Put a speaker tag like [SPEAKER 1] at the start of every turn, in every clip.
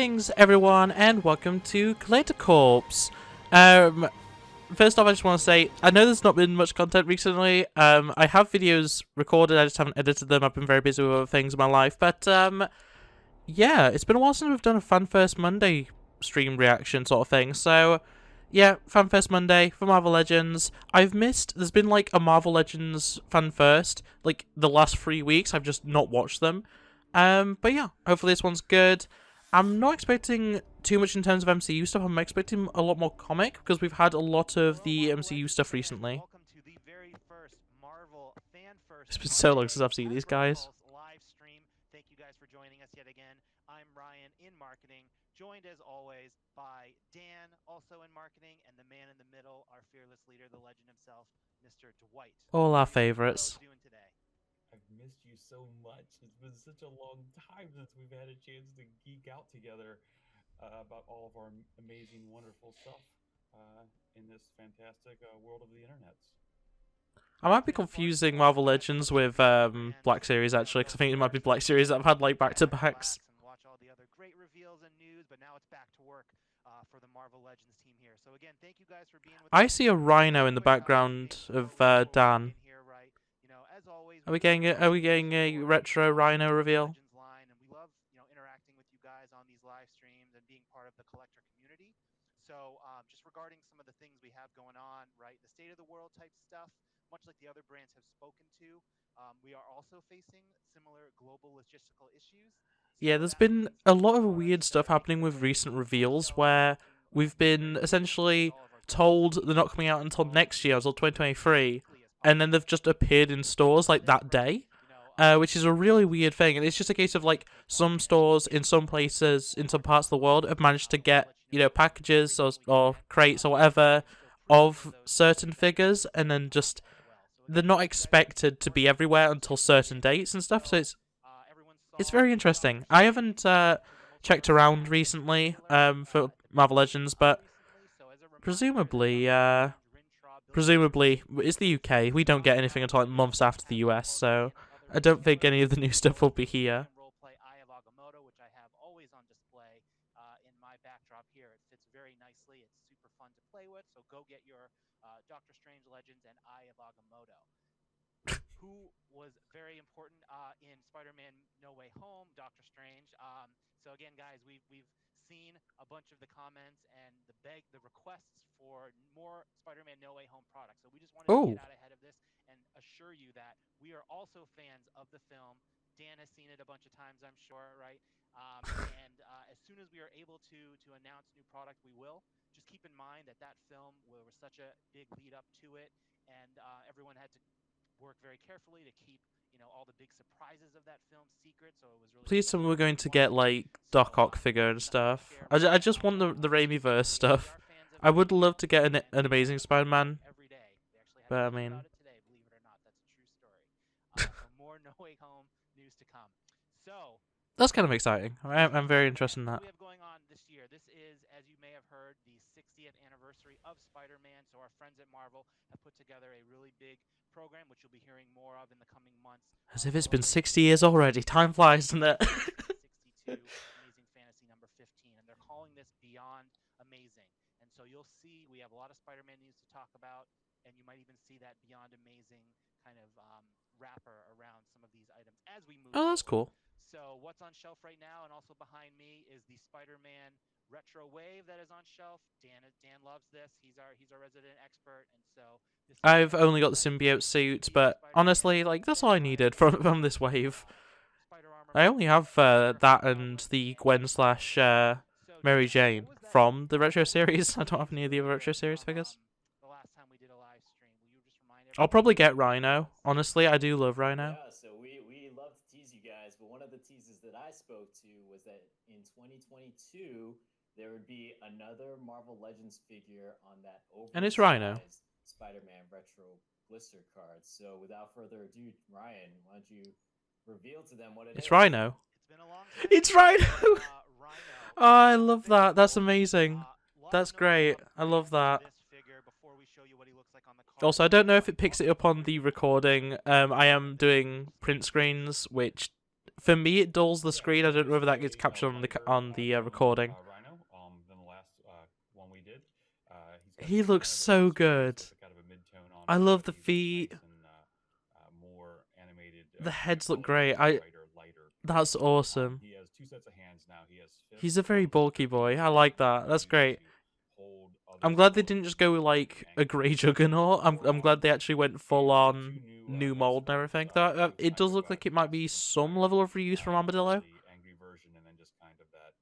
[SPEAKER 1] Greetings, everyone, and welcome to Collector Corps. First off, I just want to say, I know there's not been much content recently. I have videos recorded, I just haven't edited them. I've been very busy with other things in my life. But, yeah, it's been a while since we've done a Fan First Monday stream reaction sort of thing. So, yeah, Fan First Monday for Marvel Legends. There's been like a Marvel Legends Fan First, like the last 3 weeks. I've just not watched them. But yeah, hopefully this one's good. I'm not expecting too much in terms of MCU stuff. I'm expecting a lot more comic because we've had a lot of the MCU stuff recently. It's been so long since I've seen these guys.
[SPEAKER 2] Thank you guys for joining us yet again. I'm Ryan in marketing, joined as always by Dan, also in marketing, and the man in the middle, our fearless leader, the legend himself, Mr. Dwight.
[SPEAKER 1] All our favorites.
[SPEAKER 2] Doing today?
[SPEAKER 3] I've missed you so much. It's been such a long time since we've had a chance to geek out together about all of our amazing, wonderful stuff in this fantastic world of the internet.
[SPEAKER 1] I might be confusing Marvel Legends with Black Series actually, because I think it might be Black Series that I've had like back-to-backs.
[SPEAKER 2] Watch all the other great reveals and news, but now it's back to work for the Marvel Legends team here. So again, thank you guys for being with us.
[SPEAKER 1] I see a Rhino in the background of Dan. Are we getting a retro Rhino reveal?
[SPEAKER 2] And we love, interacting with you guys on these live streams and being part of the collector community. So just regarding some of the things we have going on, right, the state of the world type stuff, much like the other brands have spoken to, we are also facing similar global logistical issues.
[SPEAKER 1] Yeah, there's been a lot of weird stuff happening with recent reveals where we've been essentially told they're not coming out until next year, until 2023, and then they've just appeared in stores like that day, which is a really weird thing. And it's just a case of like some stores in some places, in some parts of the world, have managed to get, packages or crates or whatever of certain figures, and then just they're not expected to be everywhere until certain dates and stuff. So it's very interesting. I haven't checked around recently for Marvel Legends, but presumably it's the UK. We don't get anything until like months after the US, so I don't think any of the new stuff will be here.
[SPEAKER 2] Which I have always on display in my backdrop here. It fits very nicely. It's super fun to play with, so go get your Doctor Strange Legends and Eye of Agamotto, who was very important in Spider-Man No Way Home, Doctor Strange. So again, guys, we've seen a bunch of the comments and the requests for more Spider-Man No Way Home products. So we just wanted to get out ahead of this and assure you that we are also fans of the film. Dan has seen it a bunch of times, I'm sure, right? And as soon as we are able to announce new product, we will. Just keep in mind that film was such a big lead up to it, and everyone had to work very carefully to keep, all the big surprises of that film secret. So it was really.
[SPEAKER 1] Please tell me we're going to get like Doc Ock figure and stuff. I just want the Raimi-verse stuff. I would love to get an Amazing Spider-Man, but I mean.
[SPEAKER 2] Today, believe it or not, that's a true story. More No Way Home news to come. So.
[SPEAKER 1] That's kind of exciting. I'm very interested in that.
[SPEAKER 2] We have going on this year. This is, as you may have heard, the 60th anniversary of Spider-Man. So our friends at Marvel have put together a really big program, which you'll be hearing more of in the coming months.
[SPEAKER 1] As if it's been 60 years already. Time flies, doesn't it?
[SPEAKER 2] 62, Amazing Fantasy number 15, and they're calling this Beyond Amazing. And so you'll see we have a lot of Spider-Man news to talk about, and you might even see that Beyond Amazing kind of wrapper around some of these items as we move.
[SPEAKER 1] Oh, that's cool.
[SPEAKER 2] So what's on shelf right now, and also behind me, is the Spider-Man Retro Wave that is on shelf. Dan loves this. He's our resident expert, and so
[SPEAKER 1] I've only got the symbiote suit, but honestly, like that's all I needed from this wave. I only have that and the Gwen / Mary Jane from the Retro series. I don't have any of the other Retro series figures.
[SPEAKER 2] The last time we did a live stream, will you just remind
[SPEAKER 1] I'll probably get Rhino. Honestly, I do love Rhino.
[SPEAKER 3] Yeah, so we love to tease you guys, but one of the teases that I spoke to was that in 2022 there would be another Marvel Legends figure on that
[SPEAKER 1] and it's Rhino.
[SPEAKER 3] Spider-Man retro blister card. So without further ado, Ryan, why don't you reveal to them what it is?
[SPEAKER 1] It's Rhino.
[SPEAKER 2] It's been a long time.
[SPEAKER 1] It's Rhino. Oh, I love that. That's amazing. That's great. I love that. Also, I don't know if it picks it up on the recording. I am doing print screens, which for me it dulls the screen. I don't know whether that gets
[SPEAKER 3] So
[SPEAKER 1] captured on the
[SPEAKER 3] from,
[SPEAKER 1] recording.
[SPEAKER 3] Rhino. Then the last one we did. He's got
[SPEAKER 1] He
[SPEAKER 3] kind
[SPEAKER 1] looks
[SPEAKER 3] of
[SPEAKER 1] so
[SPEAKER 3] orange face
[SPEAKER 1] good.
[SPEAKER 3] with a kind of a mid-tone on
[SPEAKER 1] I
[SPEAKER 3] it,
[SPEAKER 1] love
[SPEAKER 3] but
[SPEAKER 1] the
[SPEAKER 3] he looks
[SPEAKER 1] feet.
[SPEAKER 3] nice and more animated.
[SPEAKER 1] The
[SPEAKER 3] Kind of
[SPEAKER 1] heads look
[SPEAKER 3] colors,
[SPEAKER 1] great. Lighter. That's awesome.
[SPEAKER 3] He has two sets of hands now. He has fists,
[SPEAKER 1] He's a very bulky
[SPEAKER 3] that
[SPEAKER 1] boy.
[SPEAKER 3] he
[SPEAKER 1] I like
[SPEAKER 3] can
[SPEAKER 1] that. That's
[SPEAKER 3] use
[SPEAKER 1] great.
[SPEAKER 3] to hold other
[SPEAKER 1] I'm glad they
[SPEAKER 3] foes
[SPEAKER 1] didn't just go with,
[SPEAKER 3] in
[SPEAKER 1] like, a
[SPEAKER 3] angles
[SPEAKER 1] grey
[SPEAKER 3] that he can't
[SPEAKER 1] Juggernaut.
[SPEAKER 3] score
[SPEAKER 1] I'm
[SPEAKER 3] on.
[SPEAKER 1] glad they actually went full
[SPEAKER 3] And we have
[SPEAKER 1] on
[SPEAKER 3] two
[SPEAKER 1] new
[SPEAKER 3] new
[SPEAKER 1] mold and
[SPEAKER 3] Mexicals,
[SPEAKER 1] everything. Though
[SPEAKER 3] both
[SPEAKER 1] it
[SPEAKER 3] kind
[SPEAKER 1] does
[SPEAKER 3] of
[SPEAKER 1] look like it might be some
[SPEAKER 3] inspired.
[SPEAKER 1] level of reuse from
[SPEAKER 3] One
[SPEAKER 1] Armadillo.
[SPEAKER 3] is the angry version, and then just kind of that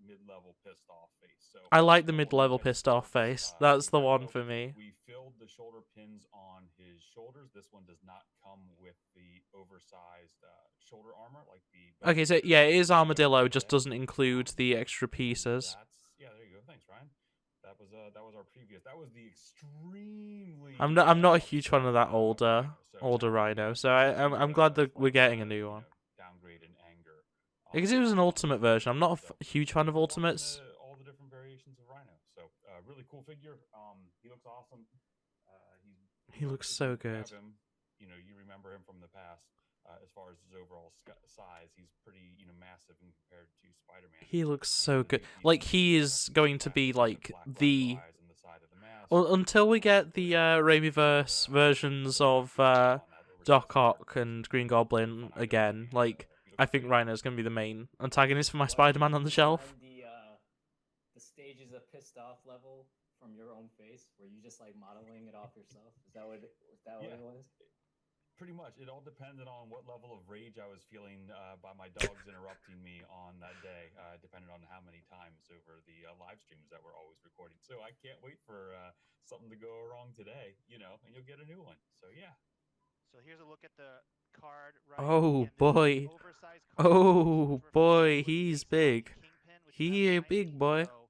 [SPEAKER 3] mid-level pissed off face. So
[SPEAKER 1] I like the
[SPEAKER 3] we'll
[SPEAKER 1] mid-level
[SPEAKER 3] look at his
[SPEAKER 1] pissed off
[SPEAKER 3] shoulders.
[SPEAKER 1] face. That's the
[SPEAKER 3] Here we
[SPEAKER 1] one
[SPEAKER 3] go.
[SPEAKER 1] for me.
[SPEAKER 3] We filled the shoulder pins on his shoulders. This one does not come with the oversized shoulder armor like the.
[SPEAKER 1] Okay, so yeah, it is Armadillo, just doesn't include the extra pieces.
[SPEAKER 3] Yeah, there you go. Thanks, Ryan. That was our previous. That was the extremely.
[SPEAKER 1] I'm not a huge fan of that
[SPEAKER 3] Rhino.
[SPEAKER 1] older Rhino, so
[SPEAKER 3] this
[SPEAKER 1] I'm
[SPEAKER 3] is
[SPEAKER 1] glad that
[SPEAKER 3] a
[SPEAKER 1] we're
[SPEAKER 3] slight,
[SPEAKER 1] getting a new one.
[SPEAKER 3] downgrade in anger.
[SPEAKER 1] Because it was an ultimate version. I'm not a
[SPEAKER 3] So,
[SPEAKER 1] huge fan of ultimates.
[SPEAKER 3] all the different variations of Rhino. So really cool figure. He looks awesome.
[SPEAKER 1] He looks so good.
[SPEAKER 3] Him, you remember him from the past. As far as his overall size, he's pretty, massive in compared to Spider-Man.
[SPEAKER 1] He looks so good. Like, he is going to be like the. Well, until we get the Raimiverse versions of Doc Ock and Green Goblin again, like, I think Rhino's going to be the main antagonist for my Spider-Man on the shelf.
[SPEAKER 4] The stages of pissed off level from your own face, where you just like modeling it off yourself. Is that what it was?
[SPEAKER 3] Pretty much. It all depended on what level of rage I was feeling by my dogs interrupting me on that day, depending on how many times over the live streams that we're always recording. So I can't wait for something to go wrong today, and you'll get a new one. So yeah.
[SPEAKER 2] So here's a look at the card. Right?
[SPEAKER 1] Oh,
[SPEAKER 2] Again,
[SPEAKER 1] boy. Oh boy, he's big. He a big boy.
[SPEAKER 2] So,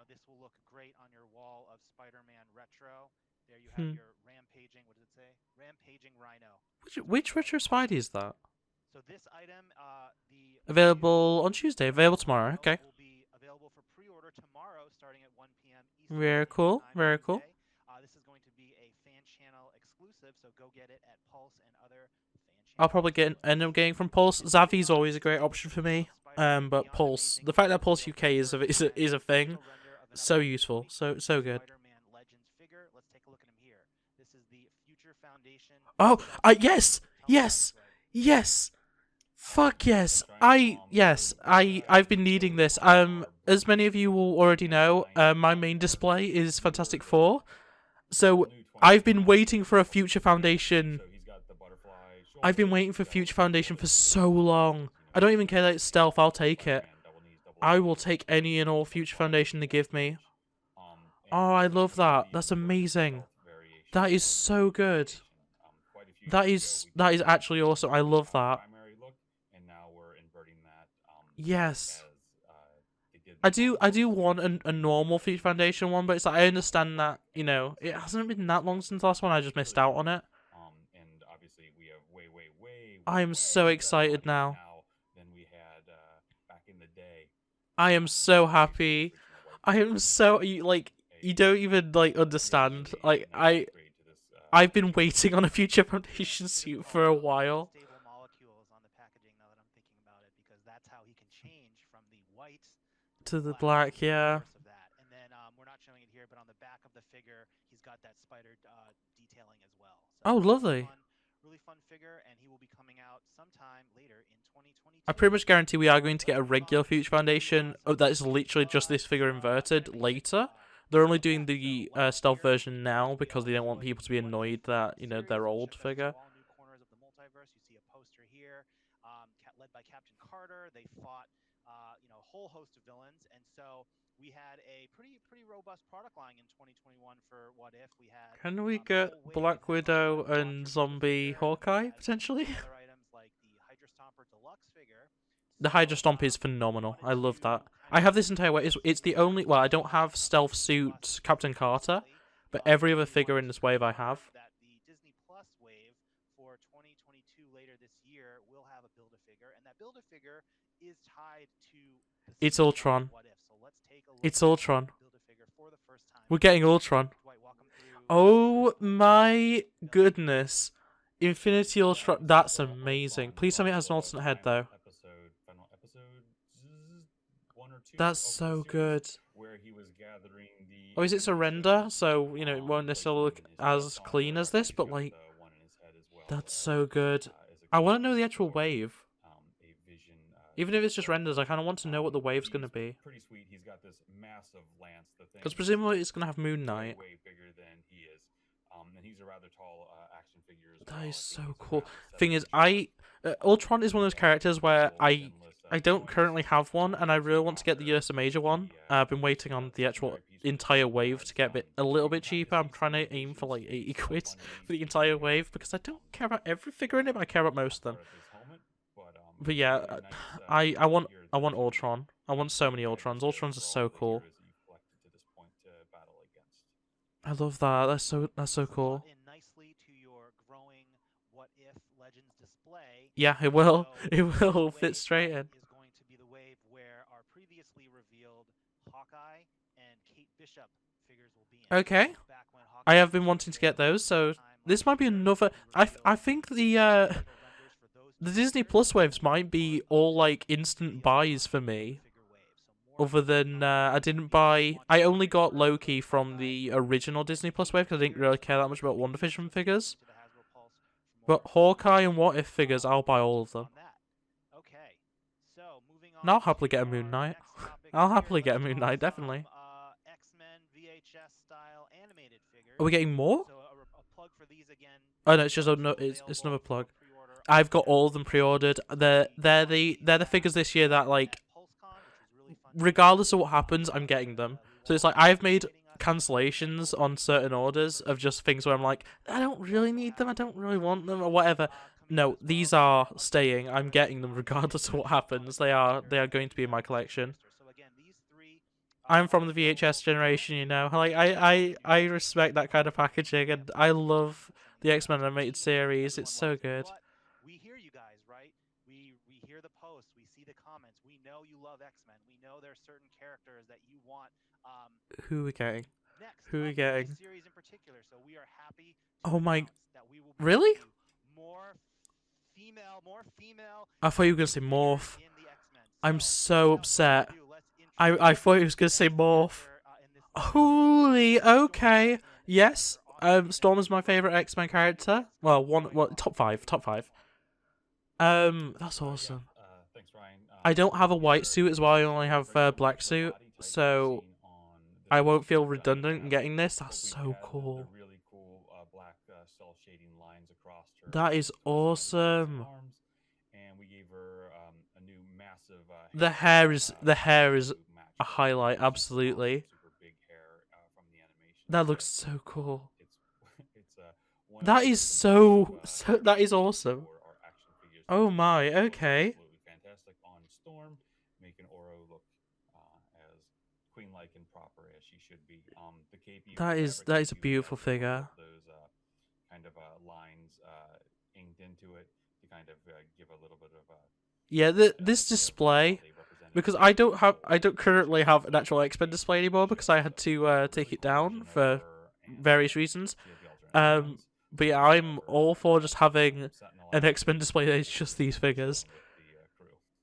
[SPEAKER 2] this will look great on your wall of Spider-Man Retro. There you have your rampaging. What does it say? Rampaging Rhino.
[SPEAKER 1] Which retro Spidey is that?
[SPEAKER 2] So this item,
[SPEAKER 1] available on Tuesday. Available tomorrow. Okay.
[SPEAKER 2] Will be available for pre-order tomorrow, starting at 1 p.m. Eastern.
[SPEAKER 1] Very cool. Very cool.
[SPEAKER 2] This is going to be a fan channel exclusive, so go get it at Pulse and other fan channels.
[SPEAKER 1] I'll probably end up getting from Pulse. Zavi's always a great option for me. But Pulse, the fact that Pulse UK is a thing, so useful, so good.
[SPEAKER 2] Spider-Man Legends figure. Let's take a look at him here. This is the Future Foundation.
[SPEAKER 1] Oh, yes. Fuck yes. I've been needing this. As many of you will already know, my main display is Fantastic Four. So I've been waiting for a Future Foundation. I've been waiting for Future Foundation for so long. I don't even care that it's stealth, I'll take it. I will take any and all Future Foundation they give me. Oh, I love that. That's amazing. That is so good. That is actually awesome. I love that. Yes. I do want a normal Future Foundation one, but it's like, I understand that, it hasn't been that long since the last one, I just missed out on it.
[SPEAKER 3] And obviously we have way
[SPEAKER 1] I am so excited now.
[SPEAKER 3] Than we had back in the day.
[SPEAKER 1] I am so happy. I am so, you don't even, understand. I've been waiting on a Future Foundation suit for a while.
[SPEAKER 2] Stable molecules on the packaging, now that I'm thinking about it, because that's how he can change from the white
[SPEAKER 1] To the black, yeah.
[SPEAKER 2] Of that. And then we're not showing it here, but on the back of the figure, he's got that spider detailing as well. So
[SPEAKER 1] Oh, lovely.
[SPEAKER 2] Really fun figure, and he will be coming out sometime later in 2022.
[SPEAKER 1] I pretty much guarantee we are going to get a regular Future Foundation. Oh, that is literally just this figure inverted later. They're only doing the stealth version now because they don't want people to be annoyed that, their old figure.
[SPEAKER 2] All new corners of the multiverse. You see a poster here, led by Captain Carter. They fought, a whole host of villains, and so we had a pretty robust product line in 2021 for What If. We had.
[SPEAKER 1] Can we get Black Widow and Zombie Hawkeye potentially?
[SPEAKER 2] Other items like the Hydra Stomper Deluxe figure.
[SPEAKER 1] The Hydra Stomp is phenomenal. I love that. I have this entire way. It's the only. Well, I don't have Stealth Suit Captain Carter, but every other figure in this wave I have.
[SPEAKER 2] That the Disney Plus wave for 2022 later this year will have a Build-A-Figure, and that Build-A-Figure is tied to.
[SPEAKER 1] It's Ultron.
[SPEAKER 2] What If? So let's take a look.
[SPEAKER 1] It's Ultron.
[SPEAKER 2] Build-A-Figure for the first time.
[SPEAKER 1] We're getting Ultron.
[SPEAKER 2] Dwight, walk 'em through.
[SPEAKER 1] Oh my goodness. Infinity Ultron. That's amazing. Please tell me it has an alternate head though.
[SPEAKER 3] Final episode 1 or 2
[SPEAKER 1] That's
[SPEAKER 3] of the
[SPEAKER 1] so
[SPEAKER 3] series,
[SPEAKER 1] good.
[SPEAKER 3] where he was gathering the.
[SPEAKER 1] Oh, is it
[SPEAKER 3] Infinity
[SPEAKER 1] surrender?
[SPEAKER 3] Stones,
[SPEAKER 1] So it won't
[SPEAKER 3] placed
[SPEAKER 1] necessarily
[SPEAKER 3] them
[SPEAKER 1] look
[SPEAKER 3] in his
[SPEAKER 1] as
[SPEAKER 3] chest
[SPEAKER 1] clean
[SPEAKER 3] armor,
[SPEAKER 1] as
[SPEAKER 3] and
[SPEAKER 1] this,
[SPEAKER 3] he's
[SPEAKER 1] but
[SPEAKER 3] got
[SPEAKER 1] like
[SPEAKER 3] one in his head as well.
[SPEAKER 1] that's so good.
[SPEAKER 3] As a
[SPEAKER 1] I want to know the
[SPEAKER 3] compliment
[SPEAKER 1] actual
[SPEAKER 3] for,
[SPEAKER 1] wave.
[SPEAKER 3] a Vision.
[SPEAKER 1] Even if it's just renders, I kind of want to know what the wave's going to be.
[SPEAKER 3] Pretty sweet. He's got this massive lance. The thing
[SPEAKER 1] Because
[SPEAKER 3] is
[SPEAKER 1] presumably it's going to have Moon Knight.
[SPEAKER 3] way bigger than he is. And he's a rather tall action figure as
[SPEAKER 1] That
[SPEAKER 3] well.
[SPEAKER 1] is
[SPEAKER 3] I think
[SPEAKER 1] so
[SPEAKER 3] he's
[SPEAKER 1] cool.
[SPEAKER 3] around
[SPEAKER 1] Thing is,
[SPEAKER 3] 7 feet tall.
[SPEAKER 1] Ultron is one of those characters where I don't
[SPEAKER 3] Endless
[SPEAKER 1] currently have one, and I
[SPEAKER 3] points
[SPEAKER 1] really want to get the
[SPEAKER 3] after
[SPEAKER 1] USA Major one. I've been waiting on the actual entire wave to get a little bit cheaper. I'm trying to aim for like 80 quid for the entire wave because I don't care about every figure in it, but I care about most of them. But yeah, I want Ultron. I want so many Ultrons. Ultrons are so cool. I love that. That's so cool.
[SPEAKER 2] In nicely to your growing What If Legends display.
[SPEAKER 1] Yeah, it will.
[SPEAKER 2] So
[SPEAKER 1] It
[SPEAKER 2] this
[SPEAKER 1] will fit
[SPEAKER 2] wave
[SPEAKER 1] straight in.
[SPEAKER 2] is going to be the wave where our previously revealed Hawkeye and Kate Bishop figures will be in.
[SPEAKER 1] Okay.
[SPEAKER 2] Back when
[SPEAKER 1] I
[SPEAKER 2] Hawkeye
[SPEAKER 1] have been wanting to get those, so this might be another. I think the Disney Plus waves might be all like instant buys for me. Other than I didn't buy, I only got Loki from the original Disney Plus wave because I didn't really care that much about WandaVision figures. But Hawkeye and What If figures, I'll buy all of them.
[SPEAKER 2] Okay. So moving on.
[SPEAKER 1] And I'll happily get a Moon
[SPEAKER 2] to
[SPEAKER 1] Knight.
[SPEAKER 2] our next topic
[SPEAKER 1] I'll
[SPEAKER 2] here,
[SPEAKER 1] happily get a
[SPEAKER 2] let's
[SPEAKER 1] Moon
[SPEAKER 2] talk
[SPEAKER 1] Knight,
[SPEAKER 2] some,
[SPEAKER 1] definitely.
[SPEAKER 2] X-Men VHS style animated figures.
[SPEAKER 1] Are we getting more?
[SPEAKER 2] So a plug for these again.
[SPEAKER 1] Oh no, it's just it's another plug. I've got all of them pre-ordered. They're the figures this year that like, regardless of what happens, I'm getting them. So it's like I've made cancellations on certain orders of just things where I'm like, I don't really need them, I don't really want them, or whatever. No, these are staying. I'm getting them regardless of what happens. They are going to be in my collection. I'm from the VHS generation, you know. Like I respect that kind of packaging, and I love the X-Men animated series. It's so good.
[SPEAKER 2] We hear you guys, right? We hear the posts, we see the comments. We know you love X-Men. We know there's certain characters that you want.
[SPEAKER 1] Who are we getting?
[SPEAKER 2] Next,
[SPEAKER 1] Who are we getting?
[SPEAKER 2] This series in particular. So we are happy.
[SPEAKER 1] Oh my!
[SPEAKER 2] That we will
[SPEAKER 1] Really?
[SPEAKER 2] More female.
[SPEAKER 1] I thought you were gonna say Morph. I'm so upset. I thought he was gonna say Morph. Holy, okay. Yes, Storm is my favorite X-Men character. Well, top five. That's awesome.
[SPEAKER 3] Thanks, Ryan.
[SPEAKER 1] I don't have a white suit as well. I only have a black suit, so I won't feel redundant in getting this. That's so cool.
[SPEAKER 3] Really cool black cell shading lines across her.
[SPEAKER 1] That is awesome.
[SPEAKER 3] And we gave her a new massive.
[SPEAKER 1] The hair is a highlight. Absolutely.
[SPEAKER 3] Super big hair from the animation.
[SPEAKER 1] That looks so cool.
[SPEAKER 3] It's
[SPEAKER 1] that is so that is awesome. Oh my, okay.
[SPEAKER 3] Absolutely fantastic on Storm, making Oro look as queen-like and proper as she should be. The KP.
[SPEAKER 1] That is a beautiful figure.
[SPEAKER 3] Those kind of lines inked into it to kind of give a little bit of
[SPEAKER 1] yeah, this display, because I don't currently have an actual X-Men display anymore because I had to take it down for various reasons. But yeah, I'm all for just having an X-Men display that is just these figures.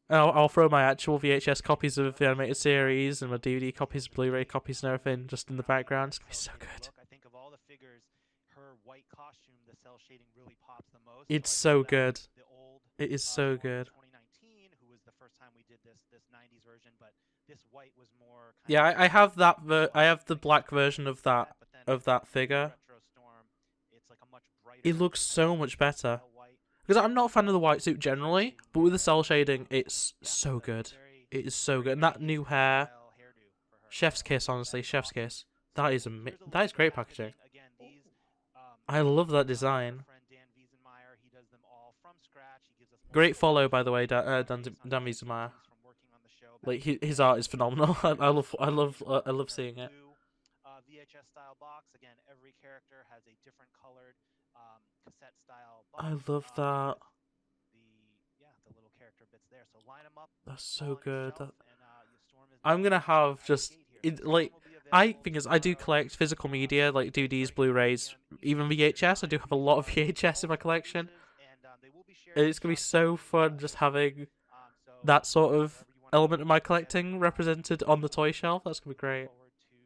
[SPEAKER 1] I'll throw my actual VHS copies of the animated series and my DVD copies, Blu-ray copies, and everything just in the background. It's gonna be so good.
[SPEAKER 2] I think of all the figures, her white costume, the cell shading really pops the most.
[SPEAKER 1] It's so good. It is so good.
[SPEAKER 2] 2019, who was the first time we did this 90s version, but this white was more.
[SPEAKER 1] Yeah, I have that. I have the black version of that figure. It looks so much better. Because I'm not a fan of the white suit generally, but with the cell shading, it's so good. It is so good. And that new hair, chef's kiss, honestly, chef's kiss. That is great packaging. I love that design. Great follow, by the way, Dan Wiesemeyer. Like his art is phenomenal. I love seeing it.
[SPEAKER 2] VHS style box. Again, every character has a different colored cassette style box.
[SPEAKER 1] I love that.
[SPEAKER 2] The little character bits there. So line them up.
[SPEAKER 1] That's so good. I'm gonna have just I do collect physical media like DVDs, Blu-rays, even VHS. I do have a lot of VHS in my collection. And it's gonna be so fun just having that sort of element of my collecting represented on the toy shelf. That's gonna be great.
[SPEAKER 2] Forward to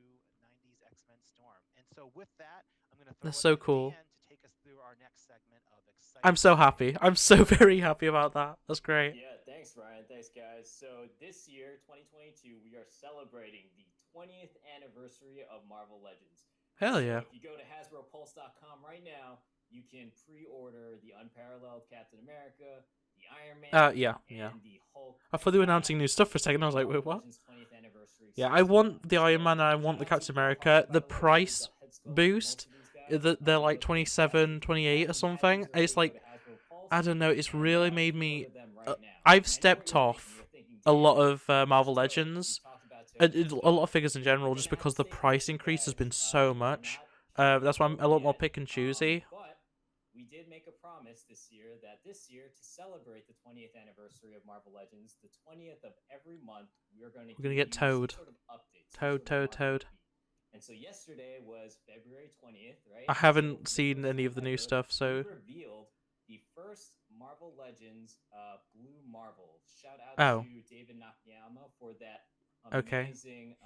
[SPEAKER 2] 90s X-Men Storm. And so with that, I'm going to throw
[SPEAKER 1] That's
[SPEAKER 2] it
[SPEAKER 1] so
[SPEAKER 2] to
[SPEAKER 1] cool.
[SPEAKER 2] Dan to take us through our next segment of excitement.
[SPEAKER 1] I'm so happy. I'm so very happy about that. That's great.
[SPEAKER 4] Yeah, thanks, Ryan. Thanks, guys. So this year, 2022, we are celebrating the 20th anniversary of Marvel Legends.
[SPEAKER 1] Hell
[SPEAKER 4] So
[SPEAKER 1] yeah.
[SPEAKER 4] if you go to HasbroPulse.com right now, you can pre-order the Unparalleled Captain America, the Iron Man,
[SPEAKER 1] Yeah.
[SPEAKER 4] and the Hulk.
[SPEAKER 1] I thought they were announcing new stuff for a second. I was like, wait, what?
[SPEAKER 4] Legends 20th anniversary
[SPEAKER 1] Yeah, I
[SPEAKER 4] exclusive
[SPEAKER 1] want
[SPEAKER 4] line.
[SPEAKER 1] the Iron
[SPEAKER 4] So
[SPEAKER 1] Man and I want the
[SPEAKER 4] shout out
[SPEAKER 1] Captain
[SPEAKER 4] to Paul
[SPEAKER 1] America.
[SPEAKER 4] Harvey, by
[SPEAKER 1] The
[SPEAKER 4] the way, who
[SPEAKER 1] price
[SPEAKER 4] did the head sculpt for
[SPEAKER 1] boost,
[SPEAKER 4] most of these guys.
[SPEAKER 1] they're like
[SPEAKER 4] Look
[SPEAKER 1] 27,
[SPEAKER 4] fantastic.
[SPEAKER 1] 28 or
[SPEAKER 4] All the
[SPEAKER 1] something.
[SPEAKER 4] badges are
[SPEAKER 1] And it's
[SPEAKER 4] able to
[SPEAKER 1] like,
[SPEAKER 4] go to Hasbro Pulse,
[SPEAKER 1] I don't know, it's
[SPEAKER 4] and
[SPEAKER 1] really made me.
[SPEAKER 4] pre-order them right now.
[SPEAKER 1] I've
[SPEAKER 4] And I know what
[SPEAKER 1] stepped
[SPEAKER 4] you're
[SPEAKER 1] off
[SPEAKER 4] thinking.
[SPEAKER 1] a
[SPEAKER 4] Dan,
[SPEAKER 1] lot of
[SPEAKER 4] let's
[SPEAKER 1] Marvel
[SPEAKER 4] go.
[SPEAKER 1] Legends,
[SPEAKER 4] We talked about Toad.
[SPEAKER 1] a lot of figures in general,
[SPEAKER 4] We're
[SPEAKER 1] just
[SPEAKER 4] gonna have
[SPEAKER 1] because
[SPEAKER 4] to
[SPEAKER 1] the
[SPEAKER 4] stay
[SPEAKER 1] price
[SPEAKER 4] patient,
[SPEAKER 1] increase has
[SPEAKER 4] guys.
[SPEAKER 1] been so
[SPEAKER 4] We are
[SPEAKER 1] much.
[SPEAKER 4] not
[SPEAKER 1] That's why I'm a lot more pick and choosy.
[SPEAKER 4] But we did make a promise this year that this year, to celebrate the 20th anniversary of Marvel Legends, the 20th of every month, we're going to
[SPEAKER 1] get Toad.
[SPEAKER 4] some sort of update, some sort of
[SPEAKER 1] Toad.
[SPEAKER 4] market beat. And so yesterday was February 20th, right?
[SPEAKER 1] I haven't
[SPEAKER 4] So
[SPEAKER 1] seen
[SPEAKER 4] first
[SPEAKER 1] any of the
[SPEAKER 4] time
[SPEAKER 1] new
[SPEAKER 4] ever,
[SPEAKER 1] stuff,
[SPEAKER 4] we
[SPEAKER 1] so
[SPEAKER 4] revealed the first Marvel Legends Blue Marvel. Shout out
[SPEAKER 1] Oh.
[SPEAKER 4] to David Nakayama for that
[SPEAKER 1] Okay.
[SPEAKER 4] amazing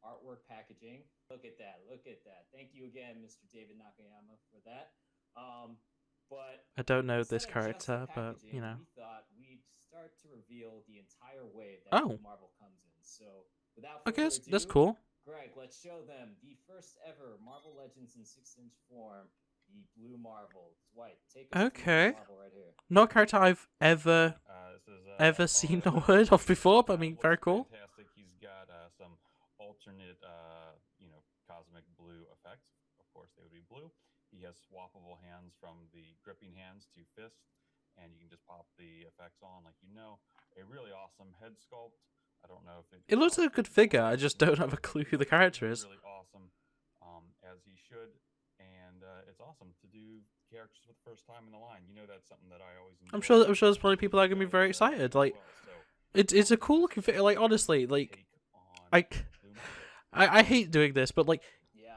[SPEAKER 4] artwork packaging. Look at that. Look at that. Thank you again, Mr. David Nakayama, for that. But
[SPEAKER 1] I don't know
[SPEAKER 4] instead
[SPEAKER 1] this
[SPEAKER 4] of just the
[SPEAKER 1] character, but
[SPEAKER 4] packaging,
[SPEAKER 1] you know.
[SPEAKER 4] we thought we'd start to reveal the entire wave that
[SPEAKER 1] Oh.
[SPEAKER 4] Blue Marvel comes in. So without
[SPEAKER 1] I
[SPEAKER 4] further
[SPEAKER 1] guess
[SPEAKER 4] ado,
[SPEAKER 1] that's cool.
[SPEAKER 4] Greg, let's show them the first ever Marvel Legends in 6-inch form, the Blue Marvel. It's white. Take us through
[SPEAKER 1] Okay.
[SPEAKER 4] Blue Marvel right here.
[SPEAKER 1] Not a character I've ever
[SPEAKER 3] This is
[SPEAKER 1] seen
[SPEAKER 3] our
[SPEAKER 1] or heard of before, but I
[SPEAKER 3] guy.
[SPEAKER 1] mean,
[SPEAKER 3] Looks
[SPEAKER 1] very cool.
[SPEAKER 3] Fantastic. He's got some alternate, cosmic blue effects. Of course, they would be blue. He has swappable hands from the gripping hands to fist, and you can just pop the effects on, like A really awesome head sculpt. I don't know if
[SPEAKER 1] It looks like a good figure. I just don't have a clue who the character is.
[SPEAKER 3] Really awesome, as he should, and it's awesome to do characters for the first time in the line. That's something that I always enjoy.
[SPEAKER 1] I'm sure there's probably people that are gonna be very excited. Like, it's a cool looking figure. Like, honestly, like, I hate doing this, but like,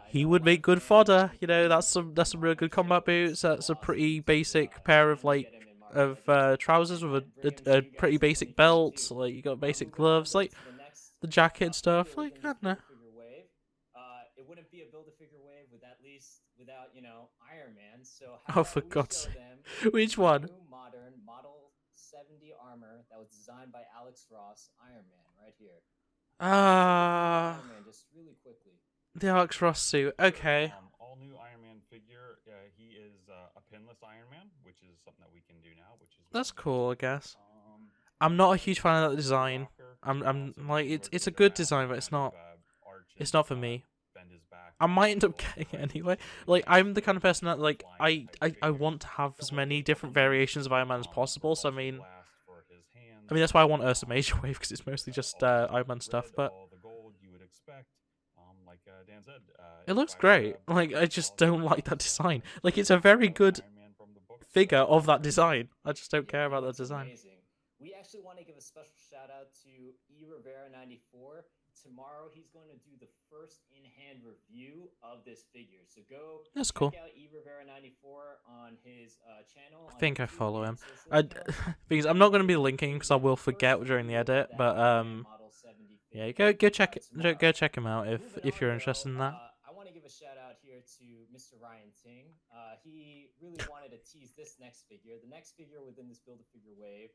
[SPEAKER 1] he would make good fodder. That's some real good combat boots. That's a pretty basic pair of trousers with a pretty basic belt. Like, you got basic gloves, like the jacket and stuff. Like, I don't know.
[SPEAKER 4] It wouldn't be a Build-A-Figure wave without Iron Man. So
[SPEAKER 1] Oh, for God's sake. Which one?
[SPEAKER 4] New modern Model 70 armor that was designed by Alex Ross, Iron Man, right here. Iron Man, just really quickly.
[SPEAKER 1] The Alex Ross suit. Okay.
[SPEAKER 3] All new Iron Man figure. He is a pinless Iron Man, which is something that we can do now.
[SPEAKER 1] That's cool, I guess. I'm not a huge fan of that design. I'm like, it's a good design, but it's not for me. I might end up getting it anyway. Like, I'm the kind of person that, like, I want to have as many different variations of Iron Man as possible. So I mean that's why I want Ursa Major Wave, because it's mostly just Iron Man stuff. But it looks great. Like, I just don't like that design. Like, it's a very good figure of that design. I just don't care about that design.
[SPEAKER 4] Amazing. We actually want to give a special shout out to E Rivera 94. Tomorrow he's going to do the first in-hand review of this figure. So go check out E Rivera 94 on his channel.
[SPEAKER 1] I think I follow him. Because I'm not going to be linking because I will forget during the edit. But yeah, go check him out if you're interested in that.
[SPEAKER 4] I want to give a shout out here to Mr. Ryan Ting. He really wanted to tease this next figure. The next figure within this Build-A-Figure wave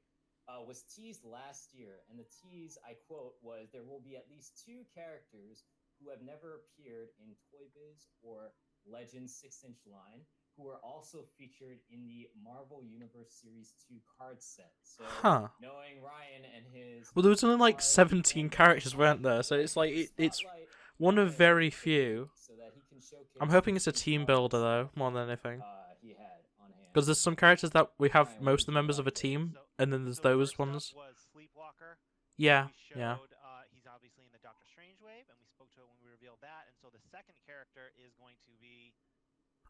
[SPEAKER 4] was teased last year, and the tease, I quote, was there will be at least 2 characters who have never appeared in Toy Biz or Legends 6-inch line, who are also featured in the Marvel Universe Series 2 card set. So, knowing Ryan and his...
[SPEAKER 1] Well, there was only like 17 characters, weren't there? So it's like, it's one of very few. I'm hoping it's a team builder, though, more than anything. Because there's some characters that we have most of the members of a team, and then there's those ones. Yeah.
[SPEAKER 2] He's obviously in the Doctor Strange wave, and we spoke to it when we revealed that. And so the second character is going to be...